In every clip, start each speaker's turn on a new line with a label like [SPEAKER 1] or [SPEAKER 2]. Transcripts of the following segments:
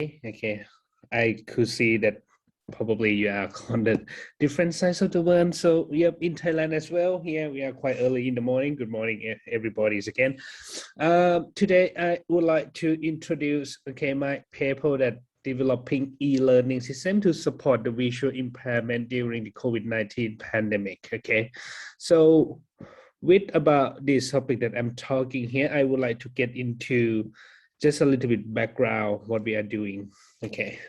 [SPEAKER 1] Okay, I could see that probably you are on the different sides of the world. So yep, in Thailand as well. Here we are quite early in the morning. Good morning, everybody's again. Today I would like to introduce my paper that developing e-learning system to support the visual impairment during the COVID-19 pandemic. Okay, so with about this topic that I'm talking here, I would like to get into just a little bit background what we are doing. Okay.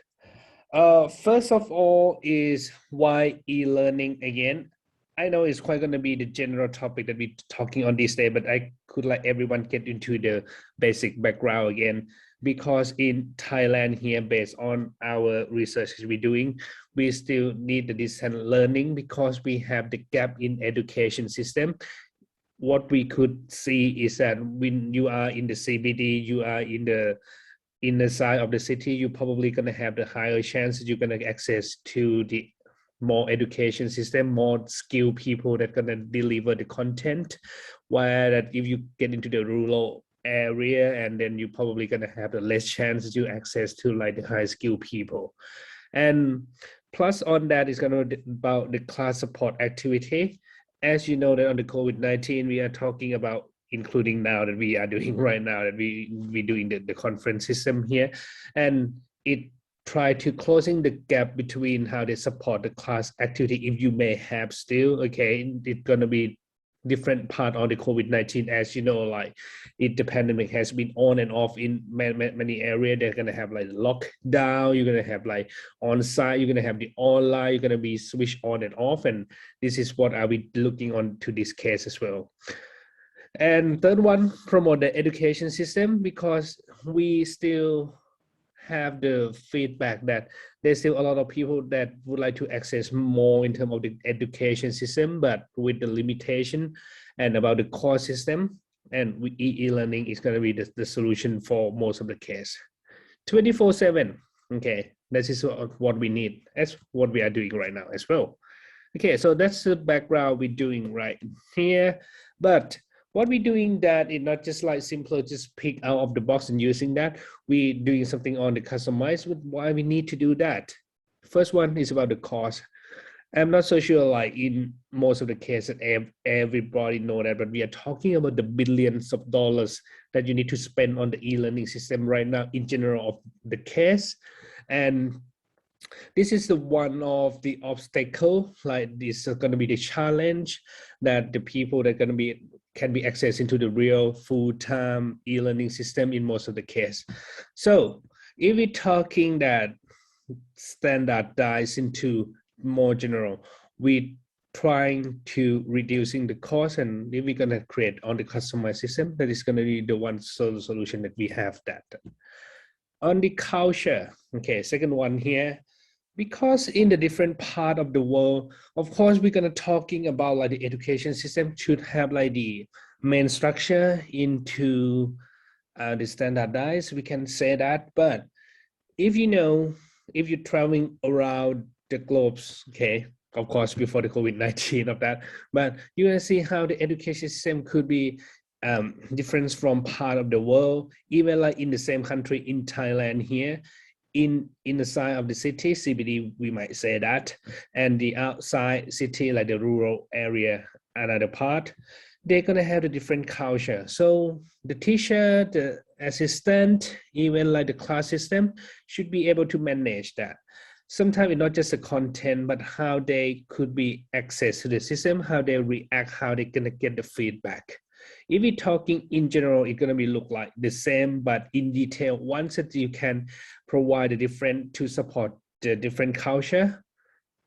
[SPEAKER 1] First of all is why e-learning again. I know it's quite going to be the general topic that we're talking on this day, but I could like everyone get into the basic background again, because in Thailand here, based on our research we're doing, we still need the distance learning because we have the gap in education system. What we could see is that when you are in the CBD, you are in the inner side of the city, you're probably going to have the higher chance that you're going to access to the more education system, more skilled people that going to deliver the content. While that if you get into the rural area, and then you're probably going to have the less chance to access to like the high skilled people. And plus on that is going to be about the class support activity. As you know that on the COVID-19, we are talking about, including now that we are doing right now, that we doing the conference system here, and it try to closing the gap between how they support the class activity. If you may have still, okay, it's gonna be different part on the COVID-19, as you know, like the pandemic has been on and off in many areas. They're gonna have like lockdown, you're gonna have like on site, you're gonna have the online, you're gonna be switched on and off, and this is what are we looking on to this case as well. And third one, promote the education system, because we still have the feedback that there's still a lot of people that would like to access more in terms of the education system, but with the limitation and about the core system. And e-learning is going to be the solution for most of the case. 24/7. Okay, that is what we need. That's what we are doing right now as well. Okay, so that's the background we're doing right here. But what we're doing that is not just like simply just pick out of the box and using that. We're doing something on the customize with why we need to do that. First one is about the cost. I'm not so sure like in most of the cases everybody know that, but we are talking about the billions of dollars that you need to spend on the e-learning system right now in general of the case. And this is the one of the obstacle, like this is going to be the challenge that the people that are going to be can be accessed into the real full-time e-learning system in most of the case. So if we're talking that standardized into more general, we trying to reducing the cost, and if we're going to create on the customized system, that is going to be the one solution that we have that. On the culture, okay, second one here, because in the different part of the world, of course, we're gonna talking about like the education system should have like the main structure into the standardized, we can say that. But if you know, if you're traveling around the globes, okay, of course, before the COVID-19 of that, but you're gonna see how the education system could be different from part of the world, even like in the same country in Thailand here, in the side of the city, CBD, we might say that, and the outside city, like the rural area, another part, they're gonna have a different culture. So the teacher, the assistant, even like the class system should be able to manage that. Sometimes it's not just the content, but how they could be access to the system, how they react, how they're gonna get the feedback. If we're talking in general, it's going to be look like the same, but in detail, once that you can provide a different to support the different culture,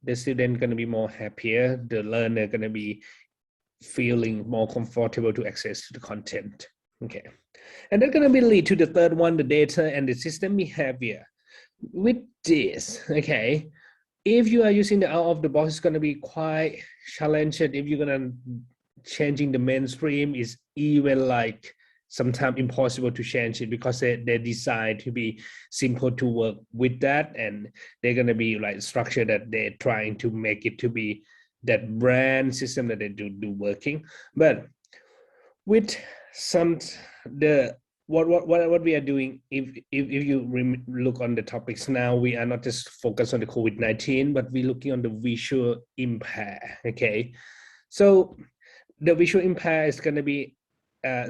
[SPEAKER 1] the student going to be more happier, the learner going to be feeling more comfortable to access to the content. Okay, and that's going to be lead to the third one, the data and the system behavior. With this, okay, if you are using the out of the box, it's going to be quite challenging. If you're going to changing the mainstream is even like sometimes impossible to change it, because they decide to be simple to work with that, and they're going to be like structure that they're trying to make it to be that brand system that they do working. But with some the what we are doing, if you look on the topics now, we are not just focused on the COVID-19, but we're looking on the visual impair. Okay, so the visual impair is going to be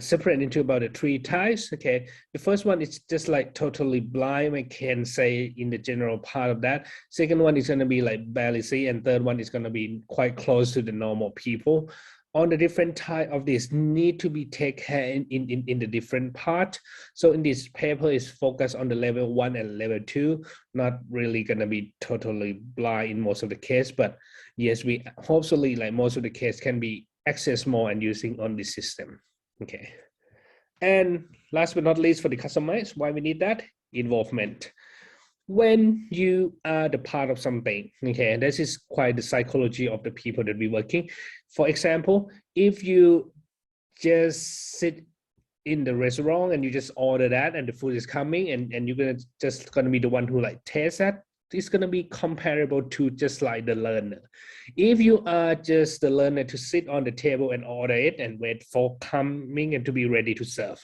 [SPEAKER 1] separated into about the three types. Okay, the first one is just like totally blind, I can say, in the general part of that. Second one is going to be like barely see, and third one is going to be quite close to the normal people. On the different type of this need to be take care in the different part. So in this paper is focused on the level 1 and level 2, not really going to be totally blind in most of the case, but yes, we hopefully like most of the case can be accessed more and using on the system. Okay, and last but not least, for the customize, why we need that involvement. When you are the part of something, okay, this is quite the psychology of the people that we working. For example, if you just sit in the restaurant and you just order that and the food is coming and you're gonna be the one who like taste that, it's gonna be comparable to just like the learner. If you are just the learner to sit on the table and order it and wait for coming and to be ready to serve,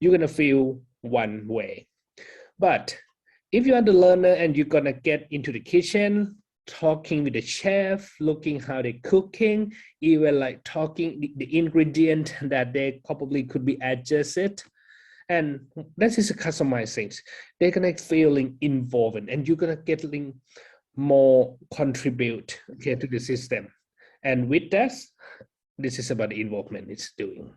[SPEAKER 1] you're gonna feel one way. But if you are the learner and you're gonna get into the kitchen, talking with the chef, looking how they're cooking, even like talking the ingredient that they probably could be adjusted, and this is a customized things. They're gonna feeling involved, and you're gonna getting more contribute, okay, to the system. And with that, this is about the involvement it's doing.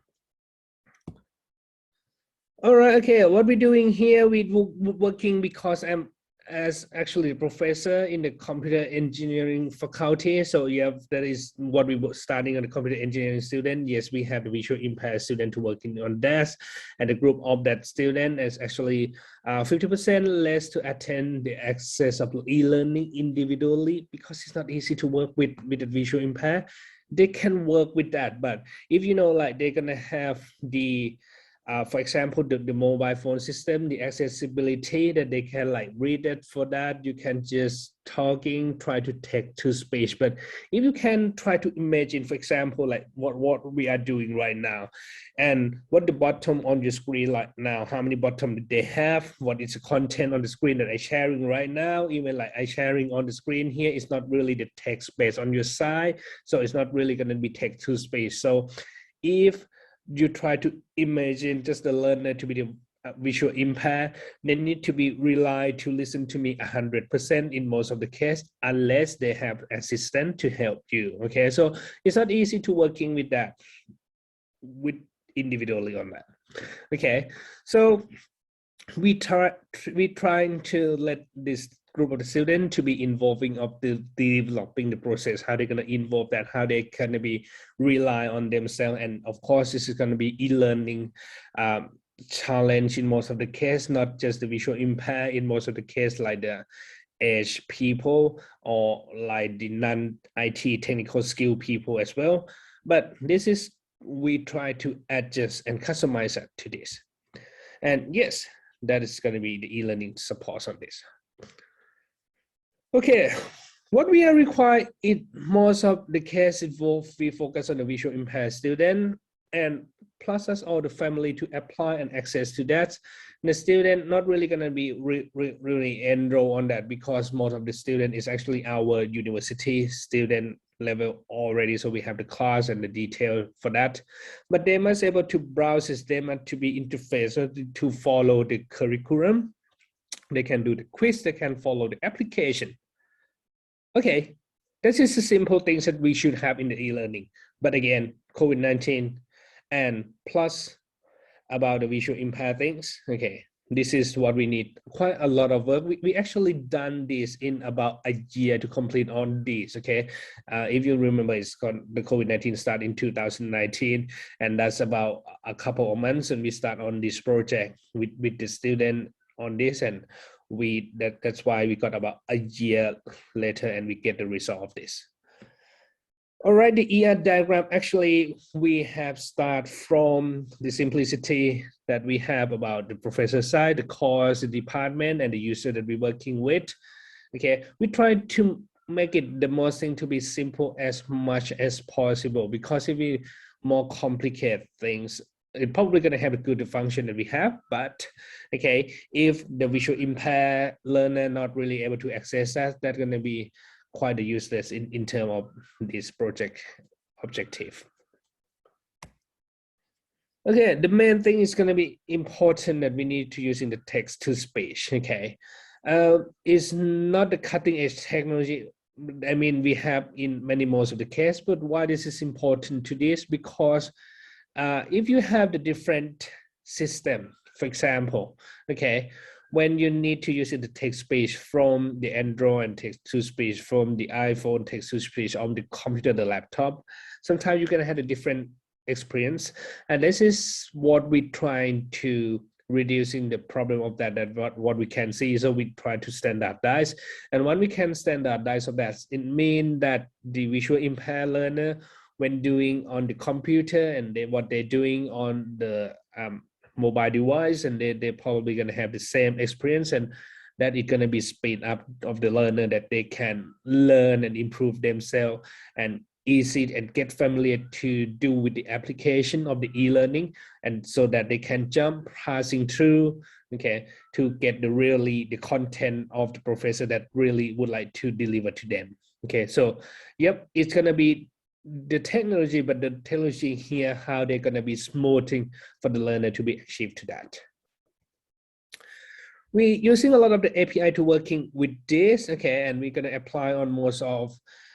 [SPEAKER 1] All right, okay, what we're doing here, we're working because I'm as actually a professor in the computer engineering faculty. So yeah, that is what we were studying on the computer engineering student. Yes, we have the visual impaired student working on that. And the group of that student is actually 50% less to attend the access of e-learning individually because it's not easy to work with the visual impaired. They can work with that, but if you know, like they're gonna have the for example, the mobile phone system, the accessibility that they can like read it. For that, you can just talking, try to take to speech. But if you can try to imagine, for example, like what we are doing right now, and what the bottom on your screen like now, how many bottom they have, what is the content on the screen that I'm sharing right now, even like I sharing on the screen here, it's not really the text based on your side, so it's not really going to be text to speech. So if you try to imagine just the learner to be the visual impaired, they need to be rely to listen to me 100% in most of the case, unless they have assistant to help you. Okay, so it's not easy to working with that, with individually on that. Okay, so we trying to let this group of the students to be involving of the developing the process, how they're going to involve that, how they can be rely on themselves. And of course, this is going to be e-learning challenge in most of the case, not just the visual impair, in most of the case, like the age people or like the non-IT technical skill people as well. But this is, we try to adjust and customize it to this. And yes, that is going to be the e-learning support on this. Okay, what we are required in most of the case involved, we focus on the visual impaired student and plus us all the family to apply and access to that. And the student not really going to be really enroll on that because most of the student is actually our university student level already. So we have the class and the detail for that, but they must able to browse this, they must to be interface to follow the curriculum. They can do the quiz, they can follow the application. Okay, this is the simple things that we should have in the e-learning. But again, COVID-19 and plus about the visual impaired things. Okay, this is what we need. Quite a lot of work. We actually done this in about a year to complete on this. Okay, if you remember, it's got the COVID-19 start in 2019, and that's about a couple of months, and we start on this project with the student on this, and that's why we got about a year later and we get the result of this. All right, the ER diagram, actually we have start from the simplicity that we have about the professor side, the course, the department, and the user that we're working with. Okay, we try to make it the most thing to be simple as much as possible, because if we more complicate things, it's probably going to have a good function that we have, but okay, if the visual impaired learner not really able to access that, that's going to be quite useless in terms of this project objective. Okay, the main thing is going to be important that we need to use in the text to speech. Okay, it's not the cutting edge technology. I mean, we have in many most of the case, but why this is important to this? Because if you have the different system, for example, okay, when you need to use it the text speech from the Android and text to speech from the iPhone text to speech on the computer, the laptop, sometimes you're gonna have a different experience, and this is what we're trying to reducing the problem of that what we can see. So we try to standardize, and when we can standardize of that, it means that the visual impaired learner, when doing on the computer and what they're doing on the mobile device, and they're probably going to have the same experience, and that it's going to be speed up of the learner, that they can learn and improve themselves and easy and get familiar to do with the application of the e-learning, and so that they can jump passing through, okay, to get the content of the professor that really would like to deliver to them. Okay, so yep, it's going to be the technology, but the technology here, how they're going to be smoothing for the learner to be achieved to that. We're using a lot of the API to working with this, okay, and we're going to apply on most of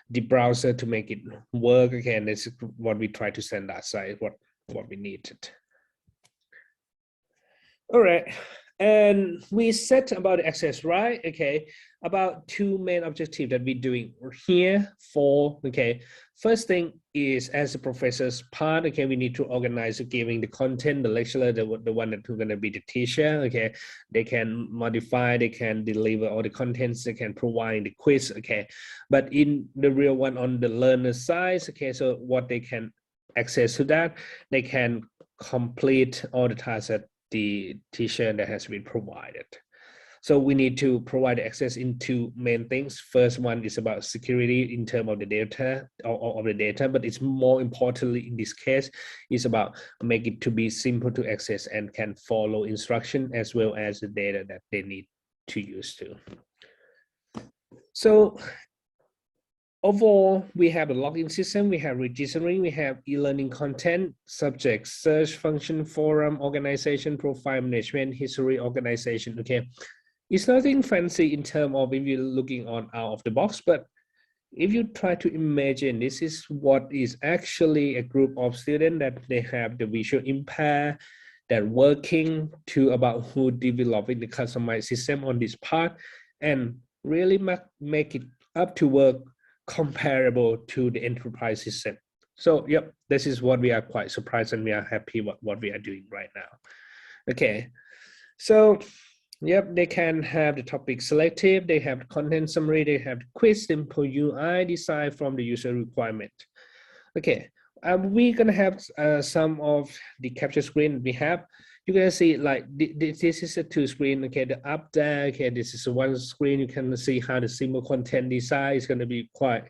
[SPEAKER 1] the browser to make it work. Okay, and this is what we try to send outside, what we needed. All right, and we set about access, right? Okay, about two main objectives that we're doing here for, okay. First thing is, as a professor's part, okay, we need to organize giving the content, the lecturer, the one that who's going to be the teacher, okay, they can modify, they can deliver all the contents, they can provide the quiz, okay. But in the real one on the learner side, okay, so what they can access to that, they can complete all the tasks that the teacher that has been provided. So we need to provide access in two main things. First one is about security in terms of the data of the data, but it's more importantly in this case is about make it to be simple to access and can follow instruction as well as the data that they need to use to. So overall, we have a login system, we have registering, we have e-learning content, subject, search function, forum, organization, profile management, history, organization, okay. It's nothing fancy in terms of if you're looking on out of the box, but if you try to imagine, this is what is actually a group of students that they have the visual impair, that working to about who developing the customized system on this part and really make it up to work comparable to the enterprise system. So yep, this is what we are quite surprised and we are happy what we are doing right now. Okay, so yep, they can have the topic selective, they have the content summary, they have the quiz, simple UI design from the user requirement. Okay, we're gonna have some of the capture screen we have. You're gonna see like this is a two screen, okay, the up there, okay, this is one screen. You can see how the simple content design is gonna be quite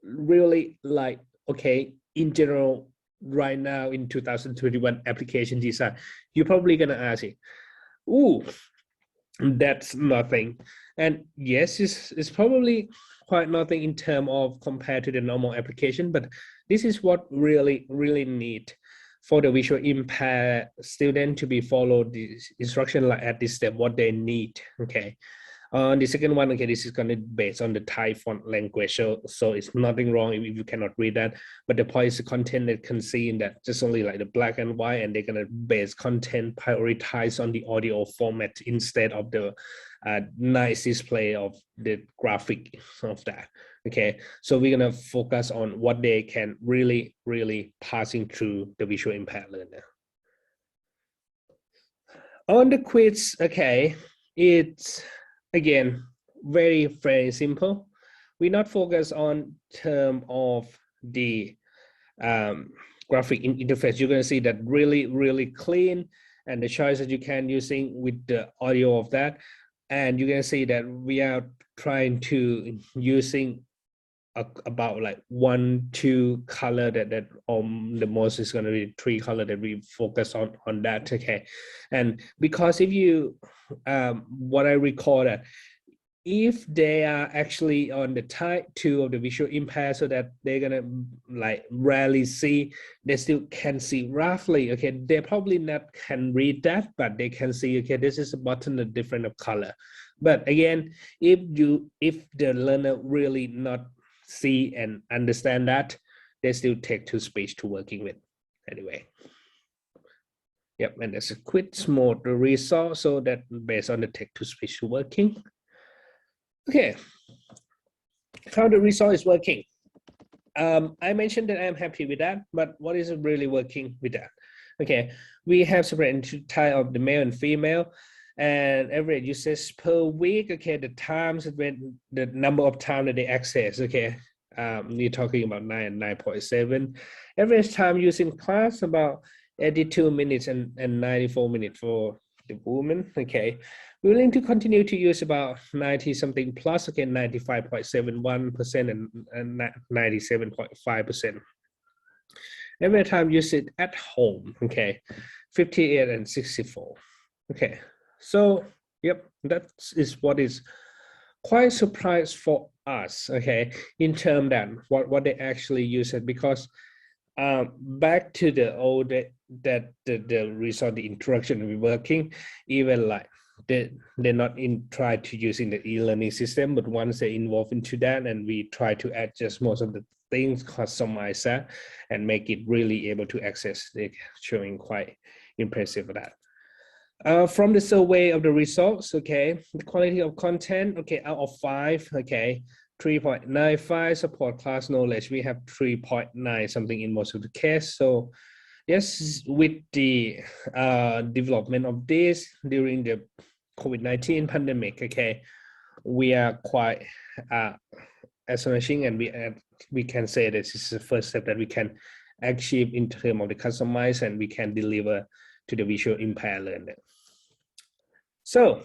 [SPEAKER 1] really like, okay, in general, right now in 2021 application design, you're probably gonna ask it, ooh, that's nothing. And yes, it's probably quite nothing in terms of compared to the normal application, but this is what really need for the visual impaired student to be followed the instruction like at this step, what they need, okay. The second one, okay, this is going to be based on the Thai font language, so it's nothing wrong if you cannot read that, but the point is the content that can see in that just only like the black and white, and they're going to base content prioritize on the audio format instead of the nice display of the graphic of that, okay. So we're going to focus on what they can really passing through the visual impaired learner. On the quiz, okay, it's again very simple. We not focus on term of the graphic interface. You're going to see that really clean, and the choice that you can using with the audio of that, and you're going to see that we are trying to using about like 1-2 color that the most is going to be 3 color that we focus on that. Okay, and because if you what I recall that if they are actually on the type 2 of the visual impaired, so that they're gonna like rarely see, they still can see roughly. Okay, they probably not can read that, but they can see, okay, this is a button, a different of color. But again, if the learner really not see and understand that, they still take to speech to working with anyway. Yep, and there's a quick mode the result, so that based on the text to speech to working. Okay, how the result is working. I mentioned that I'm happy with that, but what is really working with that? Okay, we have separated into type of the male and female, and average usage per week. Okay, the times when the number of time that they access. Okay, you're talking about 9.7. Average time used in class about 82 minutes and 94 minutes for the woman. Okay, we're willing to continue to use about 90 something plus. Okay, 95.71% and 97.5%. Every time you sit at home. Okay, 58 and 64. Okay, so yep, that is what is quite surprised for us. Okay, in terms that what they actually use it, because back to the old that the result, the instruction we working, even like they're not try to using the e-learning system, but once they involve into that, and we try to adjust most of the things, customize that, and make it really able to access, they're showing quite impressive with that. From the survey of the results, okay, the quality of content, okay, out of 5, okay, 3.95. Support class knowledge, we have 3.9 something in most of the case. So yes, with the development of this during the COVID-19 pandemic, okay, we are quite astonishing, and we can say this is the first step that we can achieve in terms of the customize, and we can deliver to the visual impaired learner. So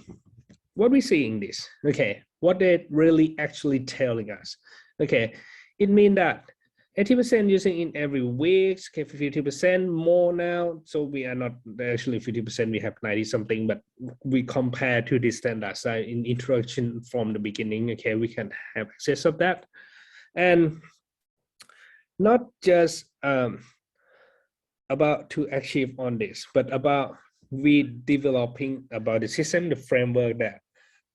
[SPEAKER 1] what we see in this, okay, what they're really actually telling us, okay, it means that 80% using in every week, okay, 50% more now. So we are not actually 50%, we have 90 something, but we compare to the standard side in introduction from the beginning, okay, we can have access of that. And not just about to achieve on this, but about we developing about the system, the framework that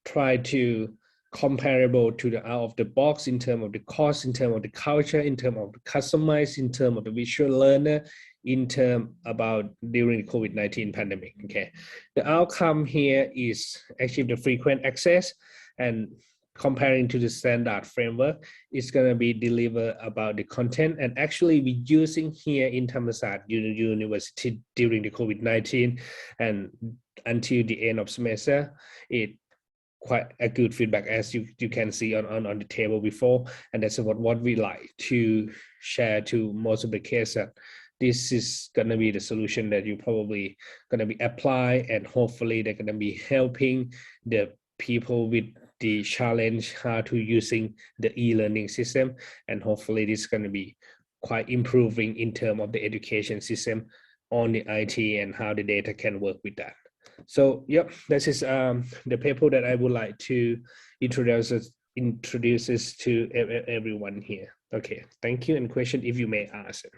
[SPEAKER 1] try to comparable to the out of the box in terms of the cost, in terms of the culture, in terms of the customize, in terms of the visual learner, in terms about during the COVID-19 pandemic. Okay, the outcome here is achieve the frequent access, and comparing to the standard framework, it's going to be delivered about the content. And actually we using here in Thammasat University during the COVID-19 and until the end of semester, it quite a good feedback, as you can see on the table before. And that's what we like to share to most of the cases. This is going to be the solution that you probably going to be apply, and hopefully they're going to be helping the people with the challenge how to using the e-learning system, and hopefully this is going to be quite improving in terms of the education system on the IT and how the data can work with that. So yep, this is the paper that I would like to introduce to everyone here. Okay, thank you, and question if you may ask it.